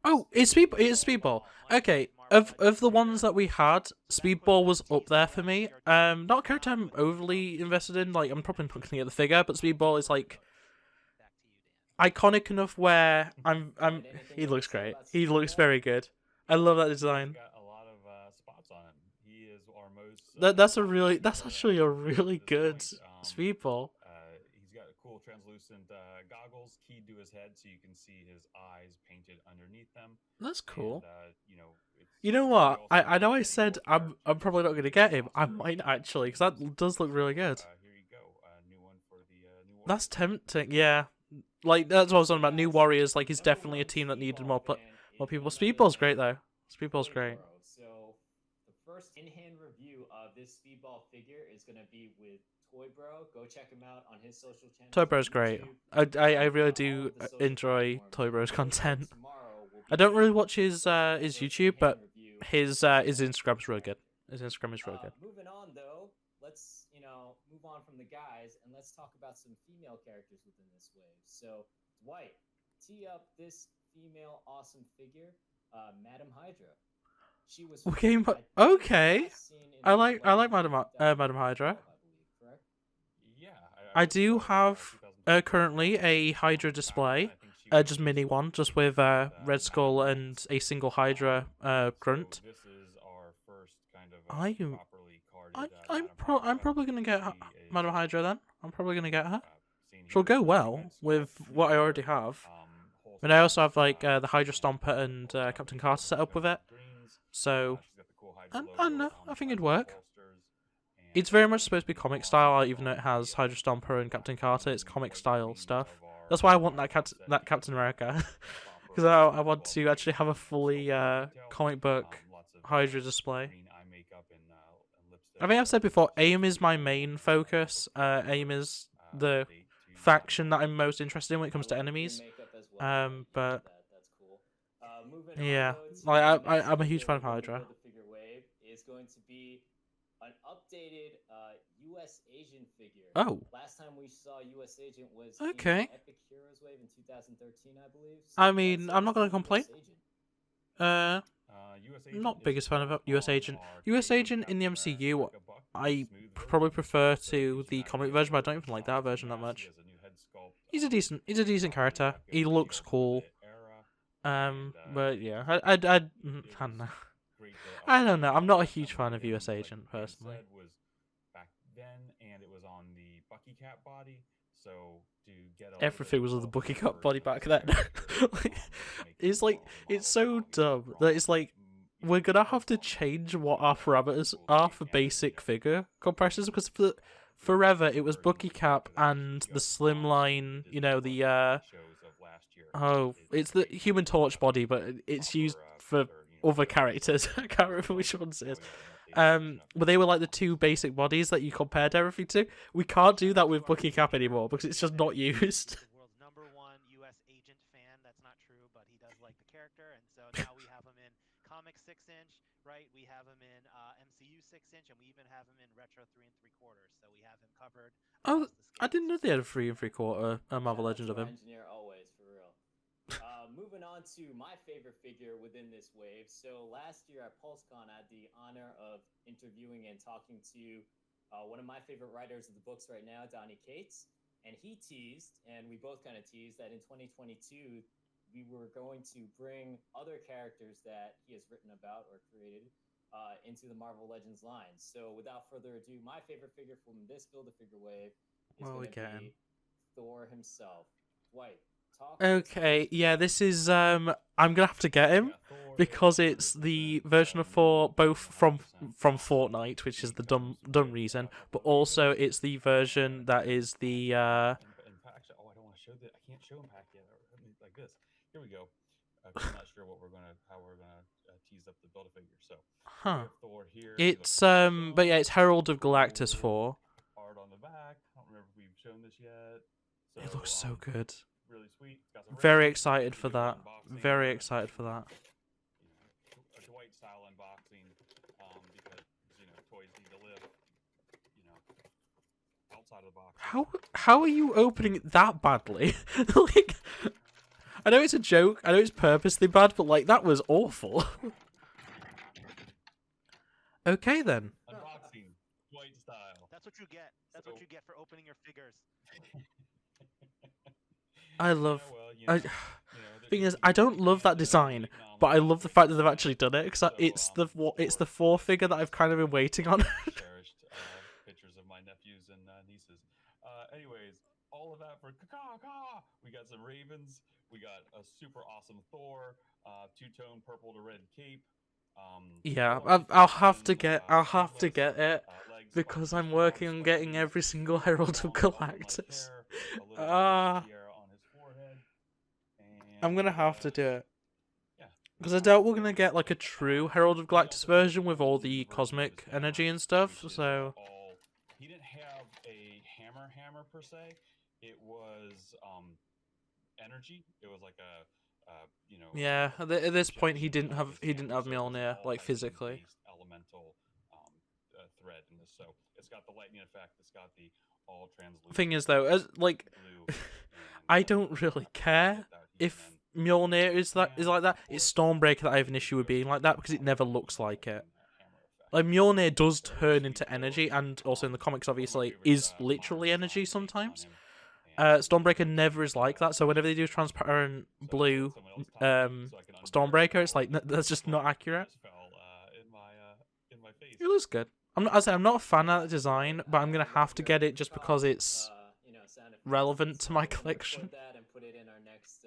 [SPEAKER 1] Oh, it's Speedball. Okay, of the ones that we had, Speedball was up there for me. Not a character I'm overly invested in. Like, I'm probably not going to get the figure, but Speedball is like... iconic enough where I'm.
[SPEAKER 4] Anything
[SPEAKER 1] He
[SPEAKER 4] you wanna
[SPEAKER 1] looks
[SPEAKER 4] say
[SPEAKER 1] great.
[SPEAKER 4] about
[SPEAKER 1] He
[SPEAKER 4] Steve
[SPEAKER 1] looks
[SPEAKER 4] Ball?
[SPEAKER 1] very good. I love that
[SPEAKER 3] He's
[SPEAKER 1] design.
[SPEAKER 3] got a lot of spots on him. He is our most
[SPEAKER 1] That's a
[SPEAKER 3] common
[SPEAKER 1] really. That's
[SPEAKER 3] speedball
[SPEAKER 1] actually a
[SPEAKER 3] action figure
[SPEAKER 1] really
[SPEAKER 3] to this
[SPEAKER 1] good
[SPEAKER 3] point.
[SPEAKER 1] speedball.
[SPEAKER 3] He's got cool translucent goggles keyed to his head, so you can see his eyes painted underneath them.
[SPEAKER 1] That's cool.
[SPEAKER 3] And it's
[SPEAKER 1] You know
[SPEAKER 3] we
[SPEAKER 1] what?
[SPEAKER 3] also
[SPEAKER 1] I know
[SPEAKER 3] have
[SPEAKER 1] I
[SPEAKER 3] a
[SPEAKER 1] said
[SPEAKER 3] wolf
[SPEAKER 1] I'm
[SPEAKER 3] cartridge
[SPEAKER 1] probably not
[SPEAKER 3] with
[SPEAKER 1] going to
[SPEAKER 3] a
[SPEAKER 1] get him. I
[SPEAKER 3] monster
[SPEAKER 1] might
[SPEAKER 3] figure
[SPEAKER 1] actually, because
[SPEAKER 3] underneath.
[SPEAKER 1] that does look really good.
[SPEAKER 3] Here you go, a new one for the new
[SPEAKER 1] That's
[SPEAKER 3] Warriors.
[SPEAKER 1] tempting. Yeah, like that's what I was on about. New
[SPEAKER 4] Guys,
[SPEAKER 1] Warriors, like, is
[SPEAKER 4] number
[SPEAKER 1] definitely a
[SPEAKER 4] one
[SPEAKER 1] team that needed
[SPEAKER 4] Speedball
[SPEAKER 1] more
[SPEAKER 4] fan
[SPEAKER 1] more
[SPEAKER 4] is
[SPEAKER 1] people.
[SPEAKER 4] none other
[SPEAKER 1] Speedball's great
[SPEAKER 4] than
[SPEAKER 1] though. Speedball's great.
[SPEAKER 4] Toy Bro. So the first in-hand review of this Speedball figure is going to be with Toy Bro. Go check him out on his social channels.
[SPEAKER 1] Toy
[SPEAKER 4] on
[SPEAKER 1] Bro's great.
[SPEAKER 4] YouTube,
[SPEAKER 1] I
[SPEAKER 4] and,
[SPEAKER 1] really
[SPEAKER 4] all
[SPEAKER 1] do
[SPEAKER 4] of the social
[SPEAKER 1] enjoy
[SPEAKER 4] platforms.
[SPEAKER 1] Toy Bro's
[SPEAKER 4] Toy Bro
[SPEAKER 1] content.
[SPEAKER 4] tomorrow will
[SPEAKER 1] I
[SPEAKER 4] be
[SPEAKER 1] don't really
[SPEAKER 4] the
[SPEAKER 1] watch his
[SPEAKER 4] first
[SPEAKER 1] YouTube, but
[SPEAKER 4] in-hand review
[SPEAKER 1] his
[SPEAKER 4] of
[SPEAKER 1] Instagram's really
[SPEAKER 4] Speedball.
[SPEAKER 1] good. His Instagram is really good.
[SPEAKER 4] Moving on though, let's move on from the guys and let's talk about some female characters within this wave. So Dwight, tee up this female awesome figure, Madam Hydra. She was
[SPEAKER 1] Okay,
[SPEAKER 4] I think
[SPEAKER 1] okay.
[SPEAKER 4] last seen in
[SPEAKER 1] I
[SPEAKER 4] the
[SPEAKER 1] like
[SPEAKER 4] Legends
[SPEAKER 1] Madam
[SPEAKER 4] of
[SPEAKER 1] Madam Hydra.
[SPEAKER 4] 2012, I believe, correct?
[SPEAKER 3] Yeah,
[SPEAKER 1] I
[SPEAKER 3] believe
[SPEAKER 1] do
[SPEAKER 3] so.
[SPEAKER 1] have
[SPEAKER 3] 2012.
[SPEAKER 1] currently a Hydra display,
[SPEAKER 3] I think she was
[SPEAKER 1] just mini one, just with Red Skull and a single Hydra grunt.
[SPEAKER 3] So this is our first kind of
[SPEAKER 1] I am-
[SPEAKER 3] properly carded.
[SPEAKER 1] I'm
[SPEAKER 3] Madam
[SPEAKER 1] I'm
[SPEAKER 3] Hydra.
[SPEAKER 1] probably gonna get
[SPEAKER 3] She is,
[SPEAKER 1] Madam Hydra then. I'm probably gonna get her.
[SPEAKER 3] seen
[SPEAKER 1] She'll
[SPEAKER 3] here
[SPEAKER 1] go
[SPEAKER 3] with
[SPEAKER 1] well
[SPEAKER 3] Red
[SPEAKER 1] with
[SPEAKER 3] Skull,
[SPEAKER 1] what I
[SPEAKER 3] Spear,
[SPEAKER 1] already have.
[SPEAKER 3] holster,
[SPEAKER 1] And I also have like the Hydra Stomper and
[SPEAKER 3] of course,
[SPEAKER 1] Captain
[SPEAKER 3] she's
[SPEAKER 1] Carter
[SPEAKER 3] got
[SPEAKER 1] set up with it.
[SPEAKER 3] greens.
[SPEAKER 1] So
[SPEAKER 3] She's got the cool Hydra
[SPEAKER 1] I
[SPEAKER 3] logo
[SPEAKER 1] know.
[SPEAKER 3] on
[SPEAKER 1] I
[SPEAKER 3] the
[SPEAKER 1] think
[SPEAKER 3] sides
[SPEAKER 1] it'd
[SPEAKER 3] of the
[SPEAKER 1] work.
[SPEAKER 3] holsters, and,
[SPEAKER 1] It's very much
[SPEAKER 3] she's
[SPEAKER 1] supposed to be
[SPEAKER 3] got
[SPEAKER 1] comic
[SPEAKER 3] the
[SPEAKER 1] style,
[SPEAKER 3] arms
[SPEAKER 1] even though it
[SPEAKER 3] on
[SPEAKER 1] has
[SPEAKER 3] the,
[SPEAKER 1] Hydra Stomper and Captain Carter. It's comic
[SPEAKER 3] white
[SPEAKER 1] style
[SPEAKER 3] wings
[SPEAKER 1] stuff.
[SPEAKER 3] of our
[SPEAKER 1] That's why I want
[SPEAKER 3] Hydra
[SPEAKER 1] that
[SPEAKER 3] set
[SPEAKER 1] Captain
[SPEAKER 3] here.
[SPEAKER 1] America.
[SPEAKER 3] Proper
[SPEAKER 1] Because I want
[SPEAKER 3] Speedball
[SPEAKER 1] to actually have a
[SPEAKER 3] figure,
[SPEAKER 1] fully
[SPEAKER 3] Skull detail,
[SPEAKER 1] comic book
[SPEAKER 3] lots of,
[SPEAKER 1] Hydra display.
[SPEAKER 3] green eye makeup and lipstick.
[SPEAKER 1] I think I've said before, AIM is my main focus. AIM is the faction that I'm most interested in when it comes to
[SPEAKER 4] I like green
[SPEAKER 1] enemies.
[SPEAKER 4] makeup as well.
[SPEAKER 1] But
[SPEAKER 4] that's cool. Moving
[SPEAKER 1] yeah,
[SPEAKER 4] on though, to
[SPEAKER 1] like
[SPEAKER 4] the next
[SPEAKER 1] I'm a huge
[SPEAKER 4] figure
[SPEAKER 1] fan of
[SPEAKER 4] within the
[SPEAKER 1] Hydra.
[SPEAKER 4] Build-A-Figure wave is going to be an updated U.S. Agent figure.
[SPEAKER 1] Oh,
[SPEAKER 4] Last time we saw U.S. Agent was
[SPEAKER 1] okay.
[SPEAKER 4] in Epic Heroes wave in 2013, I believe.
[SPEAKER 1] I mean, I'm not gonna complain.
[SPEAKER 4] US Agent.
[SPEAKER 3] US Agent
[SPEAKER 1] Not
[SPEAKER 3] is
[SPEAKER 1] biggest fan of
[SPEAKER 3] on
[SPEAKER 1] US Agent.
[SPEAKER 3] our
[SPEAKER 1] US
[SPEAKER 3] Captain
[SPEAKER 1] Agent in the
[SPEAKER 3] Captain
[SPEAKER 1] MCU,
[SPEAKER 3] America buck, the
[SPEAKER 1] I
[SPEAKER 3] smooth
[SPEAKER 1] probably
[SPEAKER 3] version.
[SPEAKER 1] prefer
[SPEAKER 3] So
[SPEAKER 1] to
[SPEAKER 3] gives
[SPEAKER 1] the
[SPEAKER 3] you an
[SPEAKER 1] comic
[SPEAKER 3] idea
[SPEAKER 1] version, but I
[SPEAKER 3] of
[SPEAKER 1] don't even like that
[SPEAKER 3] size and
[SPEAKER 1] version that
[SPEAKER 3] mass.
[SPEAKER 1] much.
[SPEAKER 3] He has a new head sculpt,
[SPEAKER 1] He's a decent character.
[SPEAKER 3] got good
[SPEAKER 1] He looks
[SPEAKER 3] details for
[SPEAKER 1] cool.
[SPEAKER 3] the era, and,
[SPEAKER 1] But yeah, I don't know.
[SPEAKER 3] great
[SPEAKER 1] I don't know. I'm not a
[SPEAKER 3] update
[SPEAKER 1] huge
[SPEAKER 3] some
[SPEAKER 1] fan
[SPEAKER 3] the
[SPEAKER 1] of US
[SPEAKER 3] items,
[SPEAKER 1] Agent
[SPEAKER 3] like Dan
[SPEAKER 1] personally.
[SPEAKER 3] said, was back then, and it was on the Bucky Cap body. So to get a little
[SPEAKER 1] Everything
[SPEAKER 3] bit
[SPEAKER 1] was on the
[SPEAKER 3] of
[SPEAKER 1] Bucky
[SPEAKER 3] flavor
[SPEAKER 1] Cup body
[SPEAKER 3] to the
[SPEAKER 1] back then.
[SPEAKER 3] character,
[SPEAKER 1] Like,
[SPEAKER 3] make
[SPEAKER 1] it's
[SPEAKER 3] it
[SPEAKER 1] like
[SPEAKER 3] more
[SPEAKER 1] it's so
[SPEAKER 3] model
[SPEAKER 1] dumb
[SPEAKER 3] from,
[SPEAKER 1] that it's like we're gonna have to
[SPEAKER 3] head sculpt
[SPEAKER 1] change
[SPEAKER 3] to
[SPEAKER 1] what our parameters
[SPEAKER 3] cool
[SPEAKER 1] are
[SPEAKER 3] shape
[SPEAKER 1] for
[SPEAKER 3] and
[SPEAKER 1] basic
[SPEAKER 3] detail.
[SPEAKER 1] figure comparisons because for forever it was
[SPEAKER 3] Version
[SPEAKER 1] Bucky
[SPEAKER 3] of the
[SPEAKER 1] Cap
[SPEAKER 3] figure that
[SPEAKER 1] and
[SPEAKER 3] actually
[SPEAKER 1] the
[SPEAKER 3] got
[SPEAKER 1] slimline,
[SPEAKER 3] launched in
[SPEAKER 1] you know,
[SPEAKER 3] Disney
[SPEAKER 1] the
[SPEAKER 3] Plus shows of last year.
[SPEAKER 1] oh, it's the
[SPEAKER 3] great
[SPEAKER 1] Human Torch body, but it's used for other characters. I can't remember which ones it is. But they were like the two basic bodies that you compared everything to. We can't do that with Bucky Cap anymore because it's just not used.
[SPEAKER 2] He's the world's #1 U.S. Agent fan. That's not true, but he does like the character, and so now we have him in comic 6-inch, right? We have him in MCU 6-inch, and we even have him in retro 3 3/4. So we have him covered.
[SPEAKER 1] Oh,
[SPEAKER 2] across the
[SPEAKER 1] I didn't know
[SPEAKER 2] scales.
[SPEAKER 1] they had a 3 3/4 Marvel
[SPEAKER 4] Shout out
[SPEAKER 1] Legend
[SPEAKER 4] to
[SPEAKER 1] of
[SPEAKER 4] our
[SPEAKER 1] him.
[SPEAKER 4] engineer always, for real. Moving on to my favorite figure within this wave. So last year at PulseCon, I had the honor of interviewing and talking to one of my favorite writers of the books right now, Donnie Cates. And he teased, and we both kind of teased, that in 2022, we were going to bring other characters that he has written about or created into the Marvel Legends line. So without further ado, my favorite figure from this Build-A-Figure wave is
[SPEAKER 1] Well, we
[SPEAKER 4] going to
[SPEAKER 1] can.
[SPEAKER 4] be Thor himself. Dwight, talk.
[SPEAKER 1] Okay, yeah, this is I'm gonna have to get him because it's the version of Thor both from Fortnite, which is the dumb reason, but also it's the version that is the
[SPEAKER 3] Actually, I don't want to show that. I can't show Impact yet. Like this. Here we go. I'm not sure how we're gonna tease up the Build-A-Figure. So we have Thor here. He looks
[SPEAKER 1] it's
[SPEAKER 3] awesome.
[SPEAKER 1] but yeah, it's Herald of Galactus 4.
[SPEAKER 3] Art on the back. I don't remember if we've shown this yet. So,
[SPEAKER 1] It looks so good.
[SPEAKER 3] really sweet. It's got some
[SPEAKER 1] Very
[SPEAKER 3] rings.
[SPEAKER 1] excited
[SPEAKER 3] We
[SPEAKER 1] for
[SPEAKER 3] do an
[SPEAKER 1] that.
[SPEAKER 3] unboxing,
[SPEAKER 1] Very excited for that.
[SPEAKER 3] A Dwight style unboxing, because toys need to live, outside of the box.
[SPEAKER 1] How are you opening it that badly? Like, I know it's a joke. I know it's purposely bad, but like that was awful. Okay then.
[SPEAKER 3] Unboxing, Dwight style.
[SPEAKER 2] That's what you get. That's what you get for opening your figures.
[SPEAKER 1] I love.
[SPEAKER 3] well,
[SPEAKER 1] I, thing is,
[SPEAKER 3] you
[SPEAKER 1] I
[SPEAKER 3] get
[SPEAKER 1] don't
[SPEAKER 3] you
[SPEAKER 1] love
[SPEAKER 3] can't
[SPEAKER 1] that design,
[SPEAKER 3] make
[SPEAKER 1] but I
[SPEAKER 3] nominal
[SPEAKER 1] love the fact that they've
[SPEAKER 3] figures,
[SPEAKER 1] actually done it because
[SPEAKER 3] so
[SPEAKER 1] it's the
[SPEAKER 3] for
[SPEAKER 1] four figure that I've
[SPEAKER 3] these
[SPEAKER 1] kind of been waiting on.
[SPEAKER 3] cherished pictures of my nephews and nieces. Anyways, all of that for caw. We got some ravens. We got a super awesome Thor, two-tone purple to red cape.
[SPEAKER 1] Yeah,
[SPEAKER 3] All our
[SPEAKER 1] I'll
[SPEAKER 3] favorite
[SPEAKER 1] have to
[SPEAKER 3] legends,
[SPEAKER 1] get I'll have to
[SPEAKER 3] headless,
[SPEAKER 1] get it
[SPEAKER 3] legs
[SPEAKER 1] because I'm
[SPEAKER 3] strong,
[SPEAKER 1] working on
[SPEAKER 3] spiky
[SPEAKER 1] getting
[SPEAKER 3] wings,
[SPEAKER 1] every single
[SPEAKER 3] super
[SPEAKER 1] Herald of
[SPEAKER 3] long elven-like
[SPEAKER 1] Galactus.
[SPEAKER 3] hair, a little
[SPEAKER 1] Ah,
[SPEAKER 3] tiara on his forehead,
[SPEAKER 1] I'm gonna
[SPEAKER 3] and
[SPEAKER 1] have to do it
[SPEAKER 3] yeah,
[SPEAKER 1] because I doubt we're
[SPEAKER 3] awesome
[SPEAKER 1] gonna
[SPEAKER 3] ravens.
[SPEAKER 1] get like a true Herald of
[SPEAKER 3] He
[SPEAKER 1] Galactus
[SPEAKER 3] also came with
[SPEAKER 1] version
[SPEAKER 3] a
[SPEAKER 1] with all
[SPEAKER 3] whole
[SPEAKER 1] the
[SPEAKER 3] new version of his
[SPEAKER 1] cosmic energy
[SPEAKER 3] hammer,
[SPEAKER 1] and stuff.
[SPEAKER 3] which is
[SPEAKER 1] So
[SPEAKER 3] all. He didn't have a hammer per se. It was energy. It was like a
[SPEAKER 1] yeah, at this point
[SPEAKER 3] projection of his
[SPEAKER 1] he didn't
[SPEAKER 3] hammer.
[SPEAKER 1] have
[SPEAKER 3] So it was
[SPEAKER 1] Mjolnir
[SPEAKER 3] all
[SPEAKER 1] like
[SPEAKER 3] hydrogen
[SPEAKER 1] physically.
[SPEAKER 3] based elemental thread in this. So it's got the lightning effect. It's got the all
[SPEAKER 1] Thing
[SPEAKER 3] translucent
[SPEAKER 1] is though, as like
[SPEAKER 3] blue, and
[SPEAKER 1] I
[SPEAKER 3] you
[SPEAKER 1] don't
[SPEAKER 3] can
[SPEAKER 1] really
[SPEAKER 3] get
[SPEAKER 1] care
[SPEAKER 3] that. He can
[SPEAKER 1] if
[SPEAKER 3] then
[SPEAKER 1] Mjolnir
[SPEAKER 3] change
[SPEAKER 1] is
[SPEAKER 3] his hand,
[SPEAKER 1] like that.
[SPEAKER 3] of
[SPEAKER 1] It's
[SPEAKER 3] course,
[SPEAKER 1] Stormbreaker that I have an
[SPEAKER 3] gives
[SPEAKER 1] issue
[SPEAKER 3] you
[SPEAKER 1] with
[SPEAKER 3] a
[SPEAKER 1] being like that
[SPEAKER 3] super
[SPEAKER 1] because it never
[SPEAKER 3] powerful,
[SPEAKER 1] looks like it.
[SPEAKER 3] hammer effect.
[SPEAKER 1] Like Mjolnir does
[SPEAKER 3] Very
[SPEAKER 1] turn
[SPEAKER 3] sweet
[SPEAKER 1] into energy,
[SPEAKER 3] heroes.
[SPEAKER 1] and also in the comics,
[SPEAKER 3] One of my
[SPEAKER 1] obviously,
[SPEAKER 3] favorite
[SPEAKER 1] is
[SPEAKER 3] modern
[SPEAKER 1] literally energy
[SPEAKER 3] design takes on
[SPEAKER 1] sometimes.
[SPEAKER 3] him, and
[SPEAKER 1] Stormbreaker
[SPEAKER 3] he
[SPEAKER 1] never
[SPEAKER 3] gets
[SPEAKER 1] is like that. So whenever they do
[SPEAKER 3] translucent blue.
[SPEAKER 1] transparent
[SPEAKER 3] So I'm gonna let
[SPEAKER 1] blue,
[SPEAKER 3] someone else talk so I can unveil
[SPEAKER 1] Stormbreaker, it's
[SPEAKER 3] all
[SPEAKER 1] like
[SPEAKER 3] of the
[SPEAKER 1] that's just not
[SPEAKER 3] fluff
[SPEAKER 1] accurate.
[SPEAKER 3] that just fell in my face.
[SPEAKER 1] It looks good. I'm not. I say I'm not a fan of
[SPEAKER 4] Yeah,
[SPEAKER 1] that design,
[SPEAKER 4] great.
[SPEAKER 1] but I'm
[SPEAKER 4] I
[SPEAKER 1] gonna
[SPEAKER 4] love
[SPEAKER 1] have to get
[SPEAKER 4] your
[SPEAKER 1] it just because it's
[SPEAKER 4] sound effects.
[SPEAKER 1] relevant
[SPEAKER 4] Let's
[SPEAKER 1] to my
[SPEAKER 4] we can
[SPEAKER 1] collection.
[SPEAKER 4] record that and put it in our next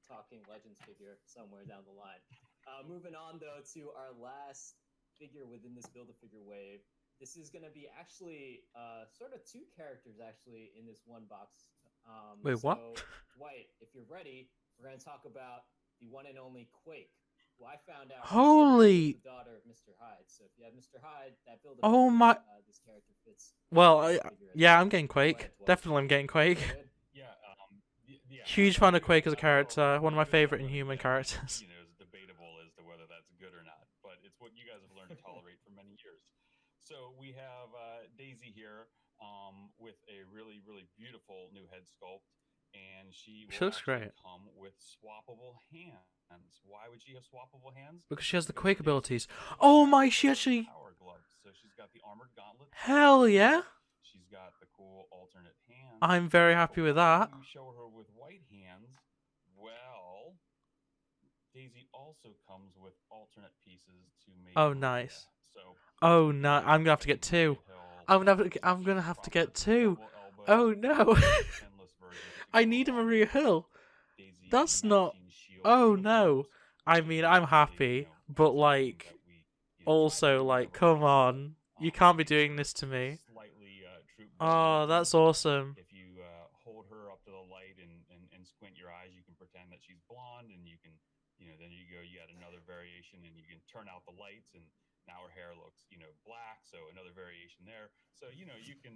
[SPEAKER 4] Talking Legends figure somewhere down the line. Moving on though to our last figure within this Build-A-Figure wave. This is going to be actually sort of two characters actually in this one box.
[SPEAKER 1] Wait, what?
[SPEAKER 4] So Dwight, if you're ready, we're going to talk about the one and only Quake, who I found out recently
[SPEAKER 1] Holy!
[SPEAKER 4] was the daughter of Mr. Hyde. So if you have Mr. Hyde, that
[SPEAKER 1] Oh
[SPEAKER 4] Build-A-Figure,
[SPEAKER 1] my!
[SPEAKER 4] this character fits
[SPEAKER 1] Well,
[SPEAKER 4] this figure as
[SPEAKER 1] yeah, I'm
[SPEAKER 4] well.
[SPEAKER 1] getting
[SPEAKER 4] Go
[SPEAKER 1] Quake.
[SPEAKER 4] ahead, Dwight.
[SPEAKER 1] Definitely, I'm getting Quake.
[SPEAKER 4] Good.
[SPEAKER 3] Yeah, yeah.
[SPEAKER 1] Huge fan of Quake as a character. One of my favorite Inhuman characters.
[SPEAKER 3] Is debatable as to whether that's good or not, but it's what you guys have learned to tolerate for many years. So we have Daisy here with a really, really beautiful new head sculpt, and she
[SPEAKER 1] She
[SPEAKER 3] will
[SPEAKER 1] looks
[SPEAKER 3] actually
[SPEAKER 1] great
[SPEAKER 3] come with swappable hands. Why would she have swappable hands?
[SPEAKER 1] because she has the
[SPEAKER 3] Because
[SPEAKER 1] Quake
[SPEAKER 3] Daisy
[SPEAKER 1] abilities.
[SPEAKER 3] also
[SPEAKER 1] Oh
[SPEAKER 3] has
[SPEAKER 1] my! She
[SPEAKER 3] her
[SPEAKER 1] actually.
[SPEAKER 3] power gloves. So she's got the armored gauntlets that
[SPEAKER 1] Hell
[SPEAKER 3] fire
[SPEAKER 1] yeah!
[SPEAKER 3] fire. She's got the cool alternate hands.
[SPEAKER 1] I'm very happy
[SPEAKER 3] But
[SPEAKER 1] with
[SPEAKER 3] why
[SPEAKER 1] that.
[SPEAKER 3] do you show her with white hands? Well, Daisy also comes with alternate pieces to make
[SPEAKER 1] Oh,
[SPEAKER 3] Maria.
[SPEAKER 1] nice.
[SPEAKER 3] So
[SPEAKER 1] Oh
[SPEAKER 3] you
[SPEAKER 1] no!
[SPEAKER 3] can
[SPEAKER 1] I'm gonna have to
[SPEAKER 3] get
[SPEAKER 1] get two.
[SPEAKER 3] Maria Hill
[SPEAKER 1] I'm gonna have to
[SPEAKER 3] from
[SPEAKER 1] get
[SPEAKER 3] her
[SPEAKER 1] two.
[SPEAKER 3] double elbow
[SPEAKER 1] Oh no!
[SPEAKER 3] pinless version to
[SPEAKER 1] I
[SPEAKER 3] go
[SPEAKER 1] need a
[SPEAKER 3] along
[SPEAKER 1] Maria
[SPEAKER 3] with
[SPEAKER 1] Hill.
[SPEAKER 3] Daisy
[SPEAKER 1] That's not.
[SPEAKER 3] 19 Shield
[SPEAKER 1] Oh no!
[SPEAKER 3] uniforms,
[SPEAKER 1] I
[SPEAKER 3] which
[SPEAKER 1] mean,
[SPEAKER 3] again
[SPEAKER 1] I'm
[SPEAKER 3] is a
[SPEAKER 1] happy, but
[SPEAKER 3] something that
[SPEAKER 1] like,
[SPEAKER 3] we try to
[SPEAKER 1] also
[SPEAKER 3] do
[SPEAKER 1] like,
[SPEAKER 3] whenever
[SPEAKER 1] come
[SPEAKER 3] possible.
[SPEAKER 1] on, you can't be doing
[SPEAKER 3] For
[SPEAKER 1] this to me.
[SPEAKER 3] slightly troop build
[SPEAKER 1] Oh, that's
[SPEAKER 3] versions,
[SPEAKER 1] awesome.
[SPEAKER 3] if you hold her up to the light and squint your eyes, you can pretend that she's blonde, and you can, then you go, you add another variation, and you can turn out the lights, and now her hair looks, black. So another variation there. So you can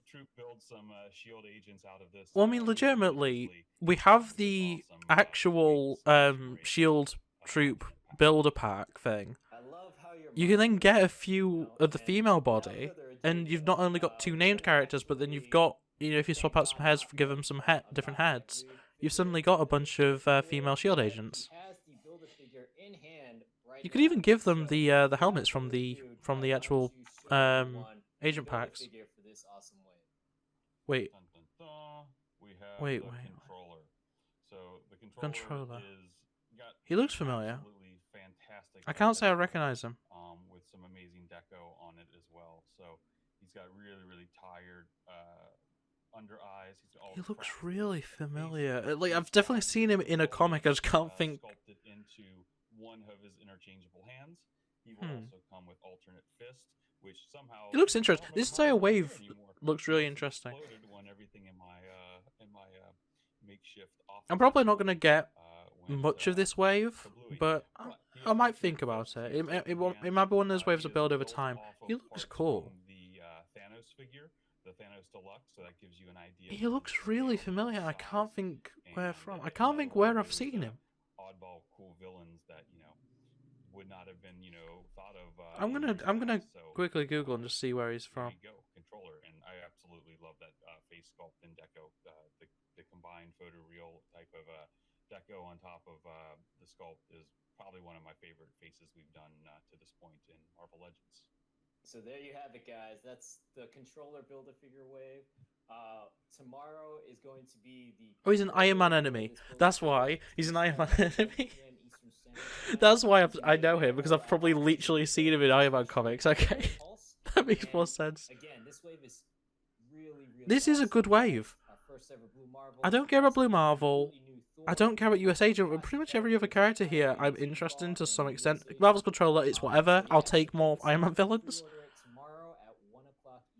[SPEAKER 3] troop build some shield agents out of this
[SPEAKER 1] Well, I mean,
[SPEAKER 3] really, really
[SPEAKER 1] legitimately,
[SPEAKER 3] easily.
[SPEAKER 1] we have
[SPEAKER 3] With
[SPEAKER 1] the
[SPEAKER 3] awesome
[SPEAKER 1] actual
[SPEAKER 3] next generation
[SPEAKER 1] Shield Troop
[SPEAKER 3] alternate packs.
[SPEAKER 1] builder pack thing.
[SPEAKER 4] I love how your
[SPEAKER 1] You can
[SPEAKER 4] mind
[SPEAKER 1] then
[SPEAKER 4] works,
[SPEAKER 1] get a
[SPEAKER 4] Dwight,
[SPEAKER 1] few of the
[SPEAKER 4] and
[SPEAKER 1] female
[SPEAKER 4] without
[SPEAKER 1] body,
[SPEAKER 4] further ado,
[SPEAKER 1] and you've not only got two
[SPEAKER 4] we're
[SPEAKER 1] named
[SPEAKER 4] gonna
[SPEAKER 1] characters, but then you've
[SPEAKER 4] actually
[SPEAKER 1] got, if you swap
[SPEAKER 4] thank
[SPEAKER 1] out some
[SPEAKER 4] God
[SPEAKER 1] heads,
[SPEAKER 4] not
[SPEAKER 1] give
[SPEAKER 4] for
[SPEAKER 1] them some
[SPEAKER 4] a
[SPEAKER 1] different
[SPEAKER 4] guy
[SPEAKER 1] heads,
[SPEAKER 4] every
[SPEAKER 1] you've
[SPEAKER 4] figure
[SPEAKER 1] suddenly got a
[SPEAKER 4] within
[SPEAKER 1] bunch
[SPEAKER 4] this
[SPEAKER 1] of
[SPEAKER 4] Build-A-Figure
[SPEAKER 1] female
[SPEAKER 4] wave,
[SPEAKER 1] shield
[SPEAKER 4] but
[SPEAKER 1] agents.
[SPEAKER 4] he has the Build-A-Figure in hand right
[SPEAKER 1] You could
[SPEAKER 4] now.
[SPEAKER 1] even give them
[SPEAKER 4] So
[SPEAKER 1] the
[SPEAKER 4] without
[SPEAKER 1] helmets
[SPEAKER 4] further ado,
[SPEAKER 1] from the
[SPEAKER 4] Dwight, why don't
[SPEAKER 1] actual
[SPEAKER 4] you show everyone the
[SPEAKER 1] agent packs.
[SPEAKER 4] Build-A-Figure for this awesome wave?
[SPEAKER 1] Wait,
[SPEAKER 3] Dun, dun, dun. We have
[SPEAKER 1] wait,
[SPEAKER 3] the
[SPEAKER 1] wait.
[SPEAKER 3] controller. So the controller
[SPEAKER 1] Controller.
[SPEAKER 3] is got
[SPEAKER 1] He looks familiar.
[SPEAKER 3] absolutely fantastic.
[SPEAKER 1] I can't
[SPEAKER 3] head
[SPEAKER 1] say I
[SPEAKER 3] sculpt,
[SPEAKER 1] recognize him.
[SPEAKER 3] with some amazing deco on it as well. So he's got really, really tired under eyes. He's got all
[SPEAKER 1] He
[SPEAKER 3] the
[SPEAKER 1] looks
[SPEAKER 3] cracks in
[SPEAKER 1] really
[SPEAKER 3] the face.
[SPEAKER 1] familiar. Like,
[SPEAKER 3] He's
[SPEAKER 1] I've definitely
[SPEAKER 3] got
[SPEAKER 1] seen him in a
[SPEAKER 3] controller,
[SPEAKER 1] comic. I just can't think.
[SPEAKER 3] sculpted into one of his interchangeable hands. He will
[SPEAKER 1] Hmm.
[SPEAKER 3] also come with alternate fist, which somehow
[SPEAKER 1] He looks
[SPEAKER 3] I
[SPEAKER 1] interesting.
[SPEAKER 3] don't know
[SPEAKER 1] This
[SPEAKER 3] how
[SPEAKER 1] entire
[SPEAKER 3] they work
[SPEAKER 1] wave
[SPEAKER 3] there anymore.
[SPEAKER 1] looks
[SPEAKER 3] It
[SPEAKER 1] really
[SPEAKER 3] must have
[SPEAKER 1] interesting.
[SPEAKER 3] exploded when everything in my makeshift office
[SPEAKER 1] I'm probably not
[SPEAKER 3] here,
[SPEAKER 1] gonna get
[SPEAKER 3] went
[SPEAKER 1] much of this wave,
[SPEAKER 3] kablooey.
[SPEAKER 1] but
[SPEAKER 3] But he
[SPEAKER 1] I
[SPEAKER 3] has
[SPEAKER 1] might
[SPEAKER 3] alternate
[SPEAKER 1] think about
[SPEAKER 3] fist.
[SPEAKER 1] it.
[SPEAKER 3] He has alternate
[SPEAKER 1] It
[SPEAKER 3] hands.
[SPEAKER 1] might be one of those waves
[SPEAKER 3] He
[SPEAKER 1] I
[SPEAKER 3] is
[SPEAKER 1] build over
[SPEAKER 3] built
[SPEAKER 1] time.
[SPEAKER 3] off
[SPEAKER 1] He
[SPEAKER 3] of
[SPEAKER 1] looks
[SPEAKER 3] parts
[SPEAKER 1] cool.
[SPEAKER 3] from the Thanos figure, the Thanos Deluxe, so that gives you an idea.
[SPEAKER 1] He
[SPEAKER 3] of
[SPEAKER 1] looks
[SPEAKER 3] the
[SPEAKER 1] really
[SPEAKER 3] scale and
[SPEAKER 1] familiar. I can't
[SPEAKER 3] size.
[SPEAKER 1] think where
[SPEAKER 3] And
[SPEAKER 1] from. I can't
[SPEAKER 3] another
[SPEAKER 1] think
[SPEAKER 3] one
[SPEAKER 1] where
[SPEAKER 3] of
[SPEAKER 1] I've
[SPEAKER 3] those
[SPEAKER 1] seen him.
[SPEAKER 3] oddball cool villains that would not have been thought of
[SPEAKER 1] I'm
[SPEAKER 3] in
[SPEAKER 1] gonna
[SPEAKER 3] years
[SPEAKER 1] I'm gonna
[SPEAKER 3] past. So
[SPEAKER 1] quickly Google and just see where he's
[SPEAKER 3] there
[SPEAKER 1] from.
[SPEAKER 3] you go, controller, and I absolutely love that face sculpt and deco. The combined photoreal type of deco on top of the sculpt is probably one of my favorite faces we've done to this point in Marvel Legends.
[SPEAKER 4] So there you have it, guys. That's the controller Build-A-Figure wave. Tomorrow is going to be the.
[SPEAKER 1] Oh, he's an Iron Man enemy. That's why. He's an Iron Man enemy. That's why I know him, because I've probably literally seen him in Iron Man comics. Okay. That makes more sense.
[SPEAKER 4] Again, this wave is really.
[SPEAKER 1] This is a good wave.
[SPEAKER 4] First ever Blue Marvel.
[SPEAKER 1] I don't care about Blue Marvel. I don't care about US Agent, but pretty much every other character here I'm interested in to some extent. Marvel's Controller, it's whatever. I'll take more Iron Man villains.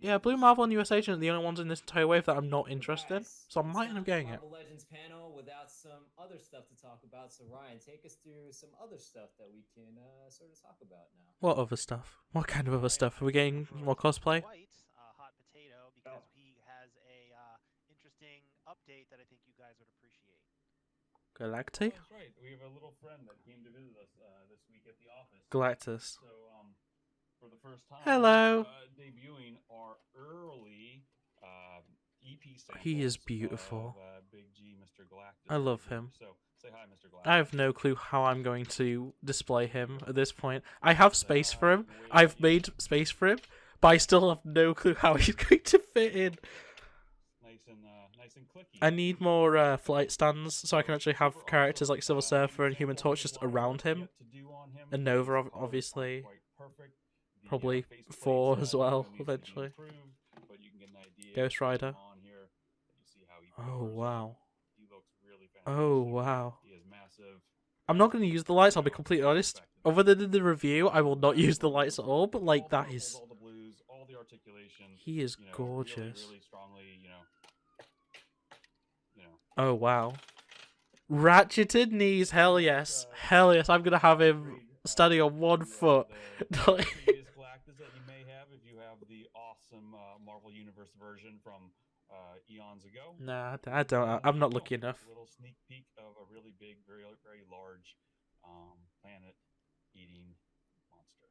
[SPEAKER 1] Yeah, Blue Marvel and US Agent are the only ones in this entire wave that I'm not interested in, so I might end up getting it.
[SPEAKER 4] Marvel Legends panel without some other stuff to talk about. So Ryan, take us through some other stuff that we can sort of talk about now.
[SPEAKER 1] What other stuff? What kind of other stuff? Are we getting more cosplay?
[SPEAKER 2] Hot potato because he has a interesting update that I think you guys would appreciate.
[SPEAKER 1] Galactic?
[SPEAKER 3] That's right. We have a little friend that came to visit us this week at the office.
[SPEAKER 1] Galactus.
[SPEAKER 3] So, for the first time,
[SPEAKER 1] Hello.
[SPEAKER 3] Debuting our early EP samples.
[SPEAKER 1] He is beautiful.
[SPEAKER 3] Of, Big G, Mr. Galactus.
[SPEAKER 1] I love him.
[SPEAKER 3] So, say hi, Mr. Galactus.
[SPEAKER 1] I have no clue how I'm going to display him at this point. I have space for him. I've made space for him, but I still have no clue how he's going to fit in.
[SPEAKER 3] Nice and clicky.
[SPEAKER 1] I need more flight stands so I can actually have characters like Silver Surfer and Human Torch just around him. And Nova, obviously. Probably 4 as well, eventually. Ghost Rider. Oh, wow. Oh, wow. I'm not going to use the lights, I'll be completely honest. Other than in the review, I will not use the lights at all, but like, that is... He is gorgeous. Oh, wow. Ratcheted knees, hell yes. Hell yes, I'm going to have him standing on 1 foot.
[SPEAKER 3] Galactus that you may have if you have the awesome Marvel Universe version from eons ago.
[SPEAKER 1] Nah, I don't. I'm not lucky enough.
[SPEAKER 3] A little sneak peek of a really big, very large planet-eating monster.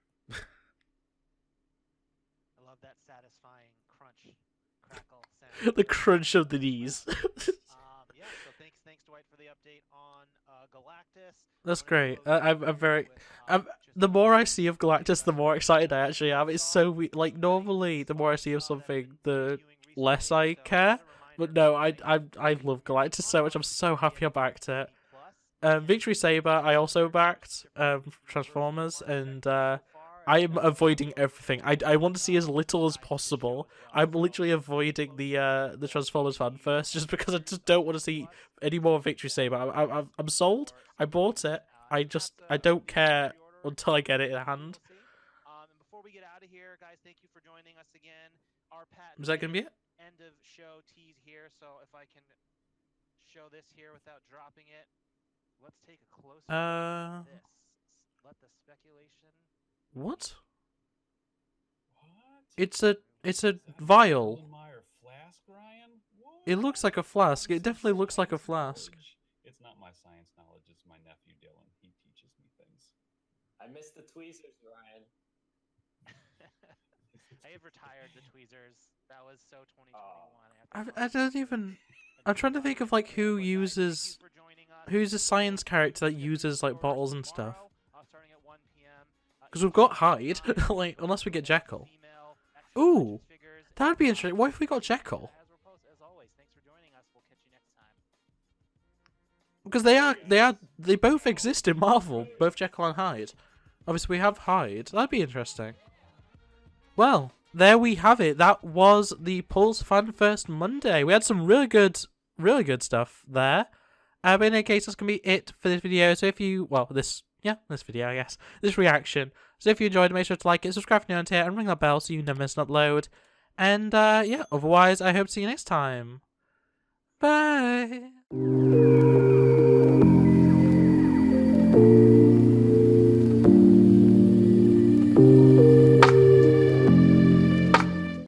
[SPEAKER 2] I love that satisfying crunch, crackle sound.
[SPEAKER 1] The crunch of the knees.
[SPEAKER 2] Yeah, so thanks Dwight for the update on Galactus.
[SPEAKER 1] That's great. I'm very. The more I see of Galactus, the more excited I actually am. It's so weird. Like normally, the more I see of something, the less I care. But no, I love Galactus so much. I'm so happy I backed it. Victory Saber, I also backed Transformers, and I am avoiding everything. I want to see as little as possible. I'm literally avoiding the Transformers fan first, just because I just don't want to see any more Victory Saber. I'm sold. I bought it. I don't care until I get it in hand.
[SPEAKER 2] And before we get out of here, guys, thank you for joining us again. Our patent
[SPEAKER 1] Is that gonna be it?
[SPEAKER 2] End of show tease here. So if I can show this here without dropping it, let's take a closer look at this. Let the speculation.
[SPEAKER 1] What?
[SPEAKER 3] What?
[SPEAKER 1] It's a vial.
[SPEAKER 3] Flask, Ryan?
[SPEAKER 1] It looks like a flask. It definitely looks like a flask.
[SPEAKER 3] It's not my science knowledge. It's my nephew Dylan. He teaches me things.
[SPEAKER 4] I missed the tweezers, Ryan.
[SPEAKER 2] I have retired the tweezers. That was so 2021.
[SPEAKER 1] I don't even. I'm trying to think of like who's a science character that uses like bottles and stuff. Because we've got Hyde, like unless we get Jekyll. Ooh, that'd be interesting. What if we got Jekyll? Because they both exist in Marvel, both Jekyll and Hyde. Obviously, we have Hyde. That'd be interesting. Well, there we have it. That was the Pulse Fan First Monday. We had some really good stuff there. But in any case, that's gonna be it for this video. So if you, this video, I guess, this reaction. So if you enjoyed it, make sure to like it, subscribe if you're new here, and ring that bell so you never miss an upload. And otherwise, I hope to see you next time. Bye.